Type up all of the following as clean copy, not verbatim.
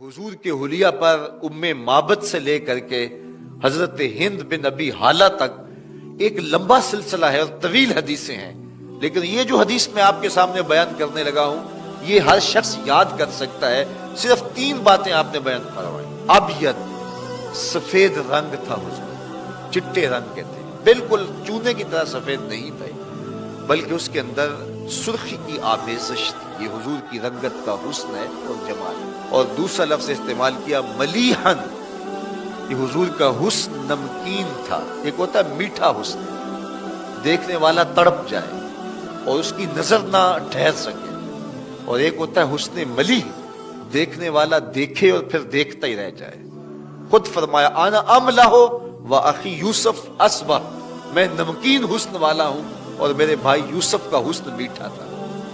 हुजूर के हुलिया पर उम्मे माबद से लेकर के हजरत हिंद बिन अबी हाला तक एक लंबा सिलसिला है और तवील हदीसें हैं, लेकिन ये जो हदीस मैं आपके सामने बयान करने लगा हूं ये हर शख्स याद कर सकता है। सिर्फ 3 बातें आपने बयान फरमाई। अबयद, सफेद रंग था हुजूर, चिट्टे रंग के थे, बिल्कुल चूने की तरह सफेद नहीं थे, बल्कि उसके अंदर सुर्खी की आमेज़श थी। ये हुजूर की रंगत का हुस्न है और जमाल। और दूसरा लफ्ज इस्तेमाल किया मलीहन, ये हुजूर का हुस्न नमकीन था। एक होता है मीठा हुस्न, देखने वाला तड़प जाए और उसकी नजर ना ठहर सके, और एक होता है हुस्न मली, देखने वाला देखे और फिर देखता ही रह जाए। खुद फरमाया आना अमला हो व अखी यूसुफ असबा, मैं नमकीन हुस्न वाला हूं और मेरे भाई यूसुफ का हुस्न मीठा था।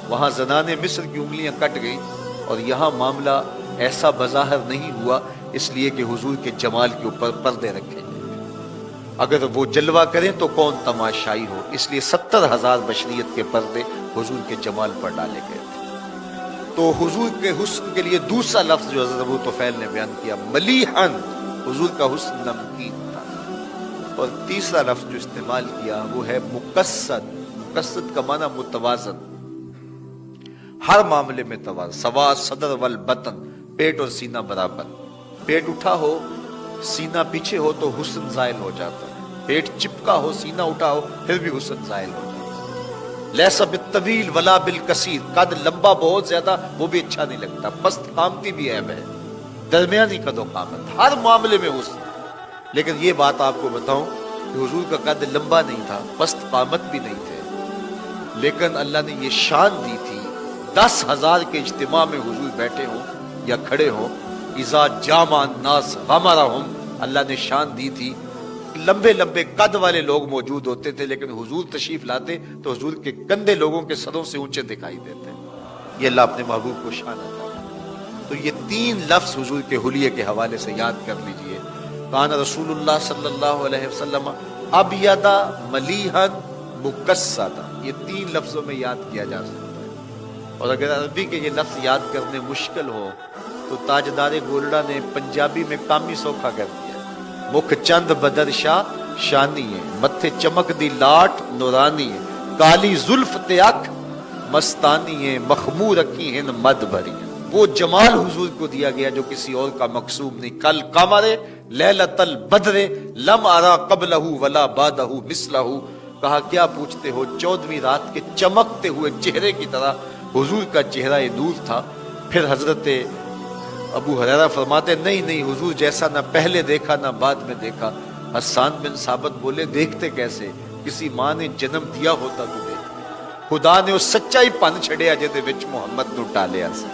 वहां ज़नाने मिस्र की उंगलियां कट गई, और यहां मामला ऐसा बज़ाहिर नहीं हुआ, इसलिए कि हुजूर के जमाल के ऊपर पर्दे रखे गए। अगर वो जलवा करें तो कौन तमाशाई हो, इसलिए 70,000 बशरियत के पर्दे हुजूर के जमाल पर डाले गए थे। तो हुजूर के हुस्न के लिए दूसरा लफ्ज जो हज़रत अबू तुफैल ने बयान किया मलीहन, हुजूर का हुस्न नमकीन था। और तीसरा लफ्ज जो इस्तेमाल किया वो है मुकस्सद। मुकस्सद का माना मुतवाज़न, हर मामले में तवाज़ुन। सवा सदर वल बतन, पेट और सीना बराबर। पेट उठा हो सीना पीछे हो तो हुस्न ज़ायल हो जाता है, पेट चिपका हो सीना उठा हो फिर भी हुस्न ज़ायल हो जाता है। लैसा बित्तवील वला बिल कसीर, कद लंबा बहुत ज्यादा वो भी अच्छा नहीं लगता, पस्त कामती भी ऐब है, दरमियानी कदो कामत, हर मामले में हुस्न। लेकिन ये बात आपको बताऊं कि हुजूर का कद लंबा नहीं था, पस्त कामत भी नहीं थे, लेकिन अल्लाह ने ये शान दी थी 10,000 के इज्तिमा में हुजूर बैठे हों या खड़े हों, इज़ा जामा नास गमरहुम, अल्लाह ने शान दी थी। लंबे लंबे कद वाले लोग मौजूद होते थे, लेकिन हुजूर तशरीफ लाते तो हुजूर के कंधे लोगों के सरों से ऊंचे दिखाई देते। ये अल्लाह अपने महबूब को शान अता। तो ये 3 लफ्ज हुजूर के हुलिये के हवाले से याद कर लीजिए। कान रसूलुल्लाह सल्लल्लाहु अलैहि वसल्लम अबयदा मलीहन मुकस्सदा, ये 3 लफ्जों में याद किया जा सकता है। और अगर अरबी के ये लफ्ज याद करने मुश्किल हो तो ताजदारे गोलड़ा ने पंजाबी में कामी सौखा कर दिया। मुख चंद बदर शाह शानी है, मत्थे चमक दी लाट नूरानी है, काली जुल्फ ते अख मस्तानी है, मखमूर रखी है मद भरी है। वो जमाल हुजूर को दिया गया जो किसी और का मकसूम नहीं। कल कमरे लैलतल बदरे लम अरा कबलहू वला बादहू मिसलहू, कहा क्या पूछते हो, 14वीं रात के चमकते हुए चेहरे की तरह हुजूर का चेहरा ये दूर था। फिर हजरत अबू हुरैरा फरमाते नहीं नहीं, हुजूर जैसा ना पहले देखा ना बाद में देखा। हसन बिन साबित बोले देखते कैसे, किसी मां ने जन्म दिया होता तुझे, खुदा ने उस सच्चाई पन छड़िया जिहदे विच मुहम्मद नूं टालिया सी।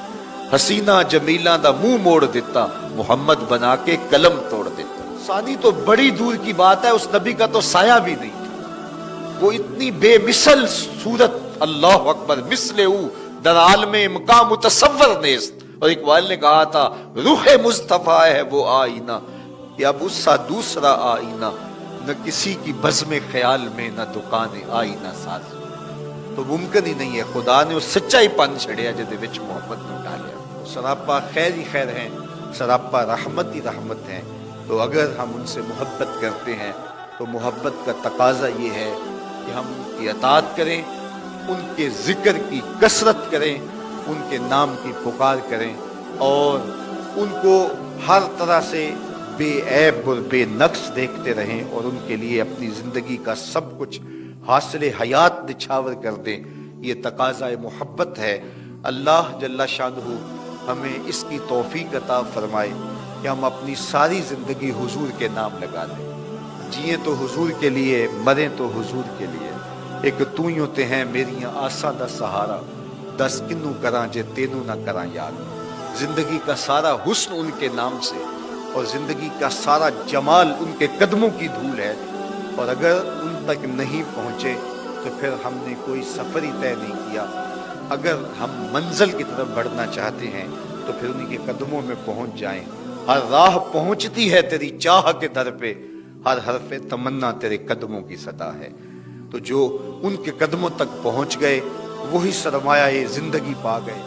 हसीना जमीला दा मुंह मोड़ दिता, मुहम्मद बना के कलम तोड़ दिता। सानी तो बड़ी दूर की बात है, उस नबी का तो साया भी नहीं था। वो इतनी बेमिसल सूरत, अल्लाह अकबर, मिसले दराल में मकाम मुतसव्वर नेस्त। और इकबाल ने कहा था रूहे मुस्तफा है वो आईना, या उससा दूसरा आईना, न किसी की बज़्म ख्याल में न दुकान आईना साज। तो मुमकिन ही नहीं है, खुदा ने उस सच्चाई पन छड़िया जिहदे विच मोहब्बत नूं डालिया। सरापा खैर ही खैर हैं, सरापा रहमत ही रहमत हैं। तो अगर हम उनसे मोहब्बत करते हैं तो मोहब्बत का तकाजा ये है कि हम उनकी अताअत करें, उनके जिक्र की कसरत करें, उनके नाम की पुकार करें, और उनको हर तरह से बेऐब और बेनक्स देखते रहें, और उनके लिए अपनी जिंदगी का सब कुछ हासिल हयात निछावर कर दें। ये तकाज़ा मोहब्बत है। अल्लाह जल्ला शानुहु हमें इसकी तौफीक अता फरमाए कि हम अपनी सारी जिंदगी हुजूर के नाम लगा दें। जिए तो हुजूर के लिए, मरें तो हुजूर के लिए। एक तू यूं ते हैं मेरियां आसा दा सहारा, 10 किन्नू करा जे तेनू ना करा याद। जिंदगी का सारा हुस्न उनके नाम से, और जिंदगी का सारा जमाल उनके कदमों की धूल है। और अगर उन तक नहीं पहुंचे तो फिर हमने कोई सफर ही तय नहीं किया। अगर हम मंजिल की तरफ बढ़ना चाहते हैं तो फिर उन्हीं के कदमों में पहुंच जाएं। हर राह पहुंचती है तेरी चाह के दर पे, हर हरफे तमन्ना तेरे कदमों की सदा है। तो जो उनके कदमों तक पहुंच गए वही सरमाया ये जिंदगी पा गए।